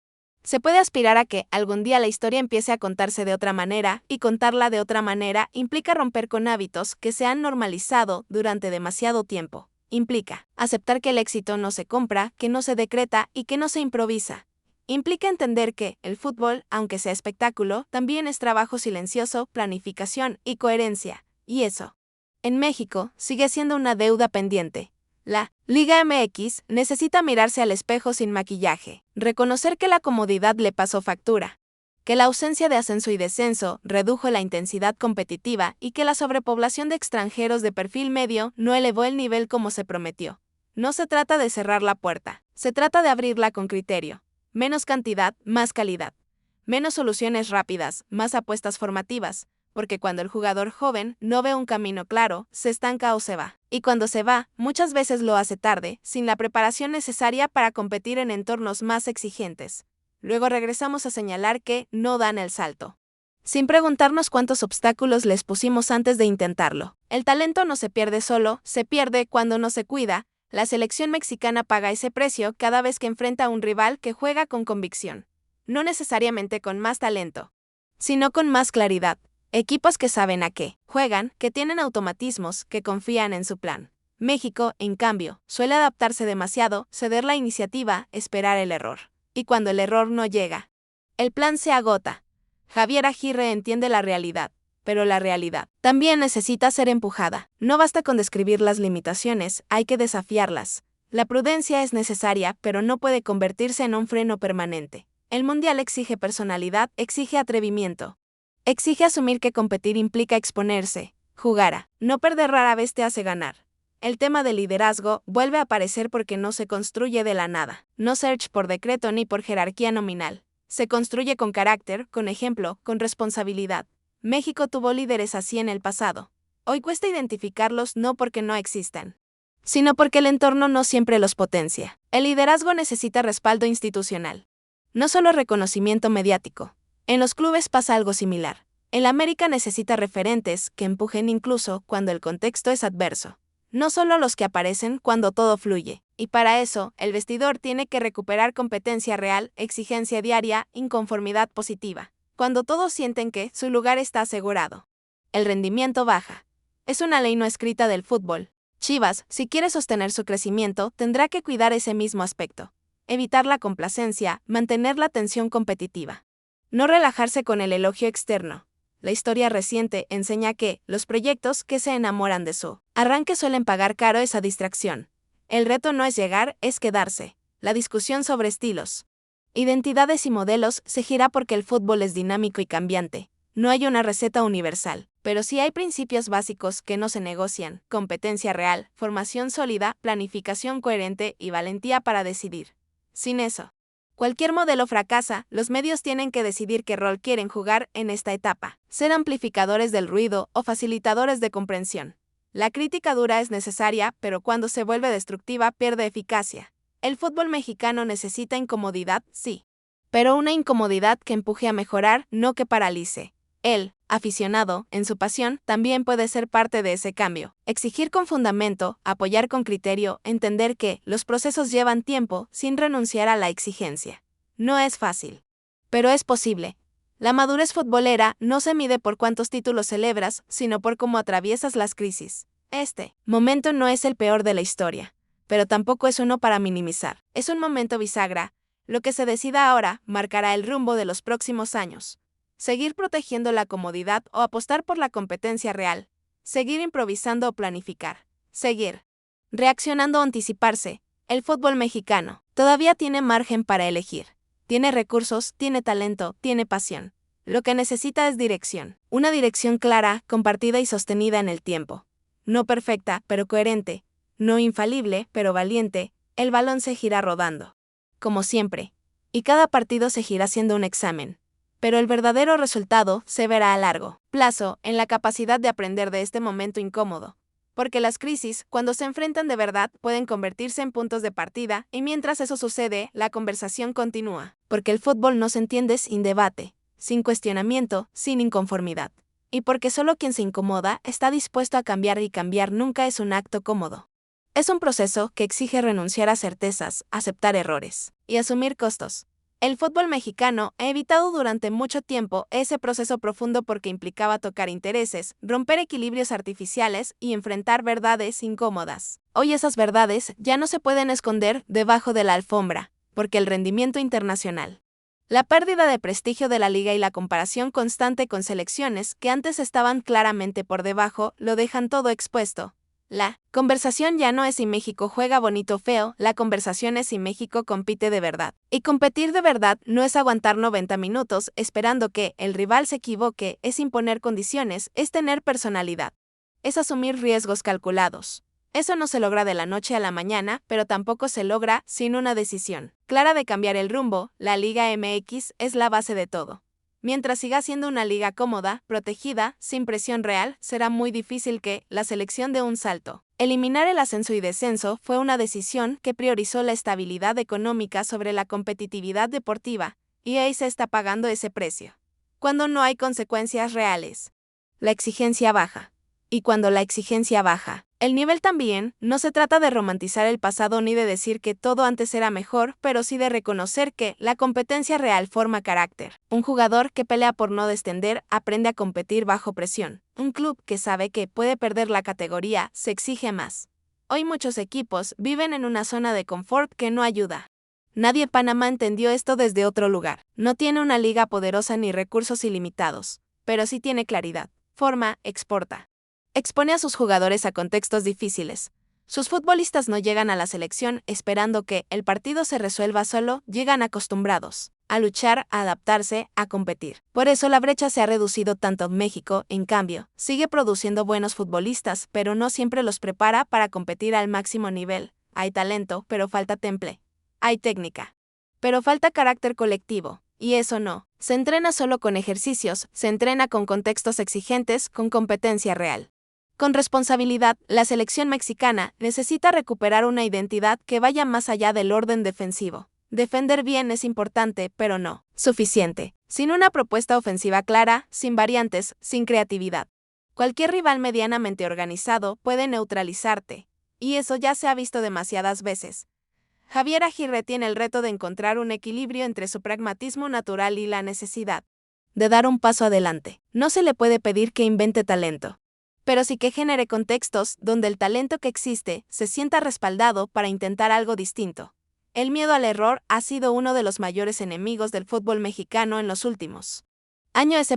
se puede aspirar a que algún día la historia empiece a contarse de otra manera, y contarla de otra manera implica romper con hábitos que se han normalizado durante demasiado tiempo. Implica aceptar que el éxito no se compra, que no se decreta y que no se improvisa. Implica entender que el fútbol, aunque sea espectáculo, también es trabajo silencioso, planificación y coherencia. Y eso, en México, sigue siendo una deuda pendiente. La Liga MX necesita mirarse al espejo sin maquillaje, reconocer que la comodidad le pasó factura, que la ausencia de ascenso y descenso redujo la intensidad competitiva y que la sobrepoblación de extranjeros de perfil medio no elevó el nivel como se prometió. No se trata de cerrar la puerta, se trata de abrirla con criterio. Menos cantidad, más calidad. Menos soluciones rápidas, más apuestas formativas. Porque cuando el jugador joven no ve un camino claro, se estanca o se va. Y cuando se va, muchas veces lo hace tarde, sin la preparación necesaria para competir en entornos más exigentes. Luego regresamos a señalar que no dan el salto, sin preguntarnos cuántos obstáculos les pusimos antes de intentarlo. El talento no se pierde solo, se pierde cuando no se cuida. La selección mexicana paga ese precio cada vez que enfrenta a un rival que juega con convicción. No necesariamente con más talento, sino con más claridad. Equipos que saben a qué juegan, que tienen automatismos, que confían en su plan. México, en cambio, suele adaptarse demasiado, ceder la iniciativa, esperar el error. Y cuando el error no llega, el plan se agota. Javier Aguirre entiende la realidad, pero la realidad también necesita ser empujada. No basta con describir las limitaciones, hay que desafiarlas. La prudencia es necesaria, pero no puede convertirse en un freno permanente. El mundial exige personalidad, exige atrevimiento. Exige asumir que competir implica exponerse, jugar. No perder rara vez te hace ganar. El tema del liderazgo vuelve a aparecer porque no se construye de la nada. No search por decreto ni por jerarquía nominal. Se construye con carácter, con ejemplo, con responsabilidad. México tuvo líderes así en el pasado. Hoy cuesta identificarlos no porque no existan, sino porque el entorno no siempre los potencia. El liderazgo necesita respaldo institucional, no solo reconocimiento mediático. En los clubes pasa algo similar. El América necesita referentes que empujen incluso cuando el contexto es adverso. No solo los que aparecen cuando todo fluye. Y para eso, el vestidor tiene que recuperar competencia real, exigencia diaria, inconformidad positiva. Cuando todos sienten que su lugar está asegurado, el rendimiento baja. Es una ley no escrita del fútbol. Chivas, si quiere sostener su crecimiento, tendrá que cuidar ese mismo aspecto. Evitar la complacencia, mantener la tensión competitiva. No relajarse con el elogio externo. La historia reciente enseña que los proyectos que se enamoran de su arranque suelen pagar caro esa distracción. El reto no es llegar, es quedarse. La discusión sobre estilos, identidades y modelos se gira porque el fútbol es dinámico y cambiante. No hay una receta universal. Pero sí hay principios básicos que no se negocian: competencia real, formación sólida, planificación coherente y valentía para decidir. Sin eso, cualquier modelo fracasa. Los medios tienen que decidir qué rol quieren jugar en esta etapa: ser amplificadores del ruido o facilitadores de comprensión. La crítica dura es necesaria, pero cuando se vuelve destructiva pierde eficacia. El fútbol mexicano necesita incomodidad, sí, pero una incomodidad que empuje a mejorar, no que paralice. El aficionado, en su pasión, también puede ser parte de ese cambio. Exigir con fundamento, apoyar con criterio, entender que los procesos llevan tiempo sin renunciar a la exigencia. No es fácil, pero es posible. La madurez futbolera no se mide por cuántos títulos celebras, sino por cómo atraviesas las crisis. Este momento no es el peor de la historia, pero tampoco es uno para minimizar. Es un momento bisagra. Lo que se decida ahora marcará el rumbo de los próximos años. Seguir protegiendo la comodidad o apostar por la competencia real. Seguir improvisando o planificar. Seguir reaccionando o anticiparse. El fútbol mexicano todavía tiene margen para elegir. Tiene recursos, tiene talento, tiene pasión. Lo que necesita es dirección. Una dirección clara, compartida y sostenida en el tiempo. No perfecta, pero coherente. No infalible, pero valiente. El balón se gira rodando, como siempre. Y cada partido seguirá siendo un examen. Pero el verdadero resultado se verá a largo plazo en la capacidad de aprender de este momento incómodo. Porque las crisis, cuando se enfrentan de verdad, pueden convertirse en puntos de partida, y mientras eso sucede, la conversación continúa. Porque el fútbol no se entiende sin debate, sin cuestionamiento, sin inconformidad. Y porque solo quien se incomoda está dispuesto a cambiar, y cambiar nunca es un acto cómodo. Es un proceso que exige renunciar a certezas, aceptar errores y asumir costos. El fútbol mexicano ha evitado durante mucho tiempo ese proceso profundo porque implicaba tocar intereses, romper equilibrios artificiales y enfrentar verdades incómodas. Hoy esas verdades ya no se pueden esconder debajo de la alfombra, porque el rendimiento internacional, la pérdida de prestigio de la liga y la comparación constante con selecciones que antes estaban claramente por debajo lo dejan todo expuesto. La conversación ya no es si México juega bonito o feo, la conversación es si México compite de verdad. Y competir de verdad no es aguantar 90 minutos esperando que el rival se equivoque, es imponer condiciones, es tener personalidad. Es asumir riesgos calculados. Eso no se logra de la noche a la mañana, pero tampoco se logra sin una decisión clara de cambiar el rumbo. La Liga MX es la base de todo. Mientras siga siendo una liga cómoda, protegida, sin presión real, será muy difícil que la selección dé un salto. Eliminar el ascenso y descenso fue una decisión que priorizó la estabilidad económica sobre la competitividad deportiva, y ahí se está pagando ese precio. Cuando no hay consecuencias reales, la exigencia baja. Y cuando la exigencia baja, el nivel también. No se trata de romantizar el pasado ni de decir que todo antes era mejor, pero sí de reconocer que la competencia real forma carácter. Un jugador que pelea por no descender aprende a competir bajo presión. Un club que sabe que puede perder la categoría se exige más. Hoy muchos equipos viven en una zona de confort que no ayuda. Nadie en Panamá entendió esto desde otro lugar. No tiene una liga poderosa ni recursos ilimitados, pero sí tiene claridad. Forma, exporta. Expone a sus jugadores a contextos difíciles. Sus futbolistas no llegan a la selección esperando que el partido se resuelva solo, llegan acostumbrados a luchar, a adaptarse, a competir. Por eso la brecha se ha reducido tanto. México, en cambio, sigue produciendo buenos futbolistas, pero no siempre los prepara para competir al máximo nivel. Hay talento, pero falta temple. Hay técnica, pero falta carácter colectivo. Y eso no se entrena solo con ejercicios, se entrena con contextos exigentes, con competencia real. Con responsabilidad, la selección mexicana necesita recuperar una identidad que vaya más allá del orden defensivo. Defender bien es importante, pero no suficiente. Sin una propuesta ofensiva clara, sin variantes, sin creatividad. Cualquier rival medianamente organizado puede neutralizarte. Y eso ya se ha visto demasiadas veces. Javier Aguirre tiene el reto de encontrar un equilibrio entre su pragmatismo natural y la necesidad de dar un paso adelante. No se le puede pedir que invente talento, pero sí que genere contextos donde el talento que existe se sienta respaldado para intentar algo distinto. El miedo al error ha sido uno de los mayores enemigos del fútbol mexicano en los últimos años.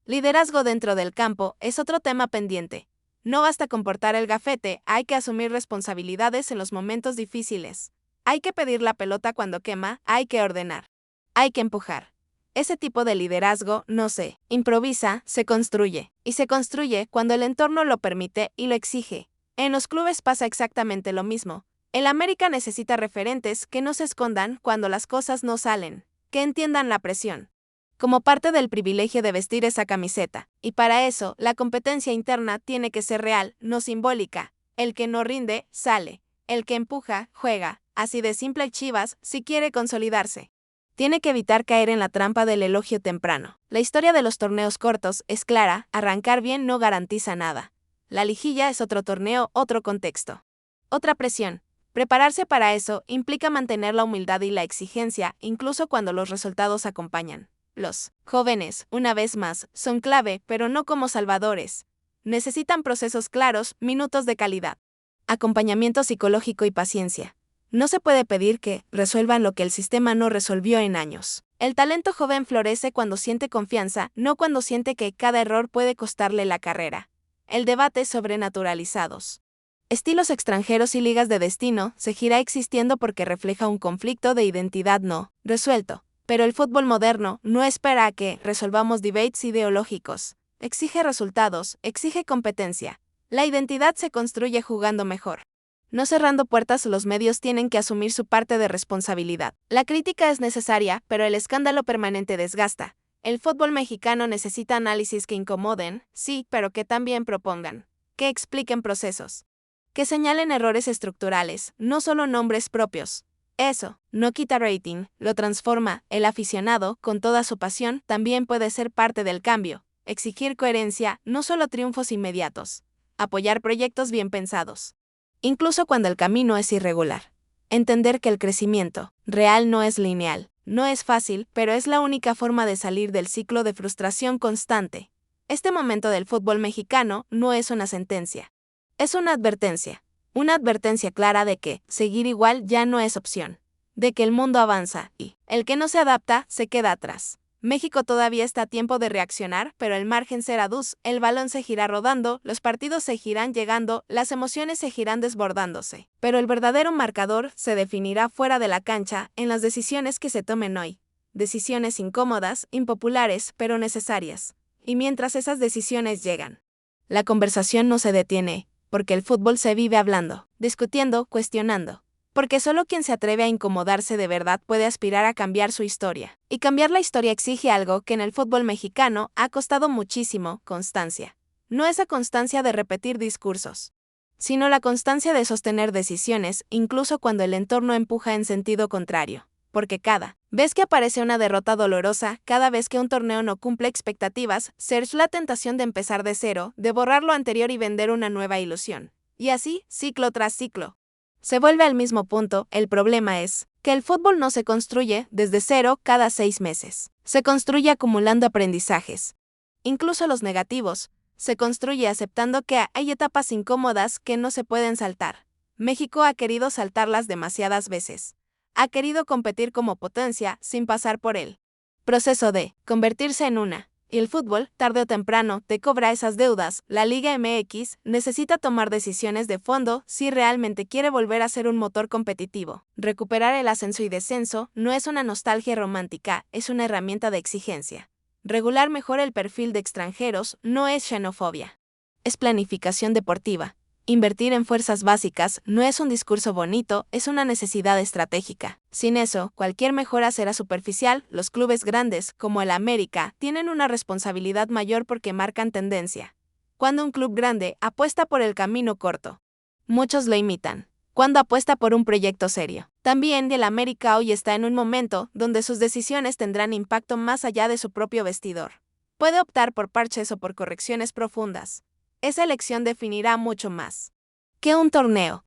Liderazgo dentro del campo es otro tema pendiente. No basta con portar el gafete, hay que asumir responsabilidades en los momentos difíciles. Hay que pedir la pelota cuando quema, hay que ordenar. Hay que empujar. Ese tipo de liderazgo no se improvisa, se construye. Y se construye cuando el entorno lo permite y lo exige. En los clubes pasa exactamente lo mismo. El América necesita referentes que no se escondan cuando las cosas no salen, que entiendan la presión. Como parte del privilegio de vestir esa camiseta. Y para eso, la competencia interna tiene que ser real, no simbólica. El que no rinde, sale. El que empuja, juega. Así de simple Chivas, si quiere consolidarse. Tiene que evitar caer en la trampa del elogio temprano. La historia de los torneos cortos es clara, arrancar bien no garantiza nada. La liguilla es otro torneo, otro contexto. Otra presión. Prepararse para eso implica mantener la humildad y la exigencia, incluso cuando los resultados acompañan. Los jóvenes, una vez más, son clave, pero no como salvadores. Necesitan procesos claros, minutos de calidad. Acompañamiento psicológico y paciencia. No se puede pedir que resuelvan lo que el sistema no resolvió en años. El talento joven florece cuando siente confianza, no cuando siente que cada error puede costarle la carrera. El debate sobre naturalizados. Estilos extranjeros y ligas de destino seguirá existiendo porque refleja un conflicto de identidad no resuelto. Pero el fútbol moderno no espera a que resolvamos debates ideológicos. Exige resultados, exige competencia. La identidad se construye jugando mejor. No cerrando puertas, los medios tienen que asumir su parte de responsabilidad. La crítica es necesaria, pero el escándalo permanente desgasta. El fútbol mexicano necesita análisis que incomoden, sí, pero que también propongan. Que expliquen procesos. Que señalen errores estructurales, no solo nombres propios. Eso no quita rating, lo transforma. El aficionado, con toda su pasión, también puede ser parte del cambio. Exigir coherencia, no solo triunfos inmediatos. Apoyar proyectos bien pensados. Incluso cuando el camino es irregular. Entender que el crecimiento real no es lineal. No es fácil, pero es la única forma de salir del ciclo de frustración constante. Este momento del fútbol mexicano no es una sentencia. Es una advertencia. Una advertencia clara de que seguir igual ya no es opción. De que el mundo avanza y el que no se adapta se queda atrás. México todavía está a tiempo de reaccionar, pero el margen será dus, el balón seguirá rodando, los partidos seguirán llegando, las emociones seguirán desbordándose. Pero el verdadero marcador se definirá fuera de la cancha, en las decisiones que se tomen hoy. Decisiones incómodas, impopulares, pero necesarias. Y mientras esas decisiones llegan, la conversación no se detiene, porque el fútbol se vive hablando, discutiendo, cuestionando. Porque solo quien se atreve a incomodarse de verdad puede aspirar a cambiar su historia. Y cambiar la historia exige algo que en el fútbol mexicano ha costado muchísimo: constancia. No esa constancia de repetir discursos, sino la constancia de sostener decisiones, incluso cuando el entorno empuja en sentido contrario. Porque cada vez que aparece una derrota dolorosa, cada vez que un torneo no cumple expectativas, surge la tentación de empezar de cero, de borrar lo anterior y vender una nueva ilusión. Y así, ciclo tras ciclo. Se vuelve al mismo punto. El problema es que el fútbol no se construye desde cero cada 6 meses. Se construye acumulando aprendizajes, incluso los negativos. Se construye aceptando que hay etapas incómodas que no se pueden saltar. México ha querido saltarlas demasiadas veces. Ha querido competir como potencia sin pasar por el proceso de convertirse en una. Y el fútbol, tarde o temprano, te cobra esas deudas. La Liga MX necesita tomar decisiones de fondo si realmente quiere volver a ser un motor competitivo. Recuperar el ascenso y descenso no es una nostalgia romántica, es una herramienta de exigencia. Regular mejor el perfil de extranjeros no es xenofobia. Es planificación deportiva. Invertir en fuerzas básicas no es un discurso bonito, es una necesidad estratégica. Sin eso, cualquier mejora será superficial. Los clubes grandes, como el América, tienen una responsabilidad mayor porque marcan tendencia. Cuando un club grande apuesta por el camino corto, muchos lo imitan. Cuando apuesta por un proyecto serio. También el América hoy está en un momento donde sus decisiones tendrán impacto más allá de su propio vestidor. Puede optar por parches o por correcciones profundas. Esa elección definirá mucho más que un torneo.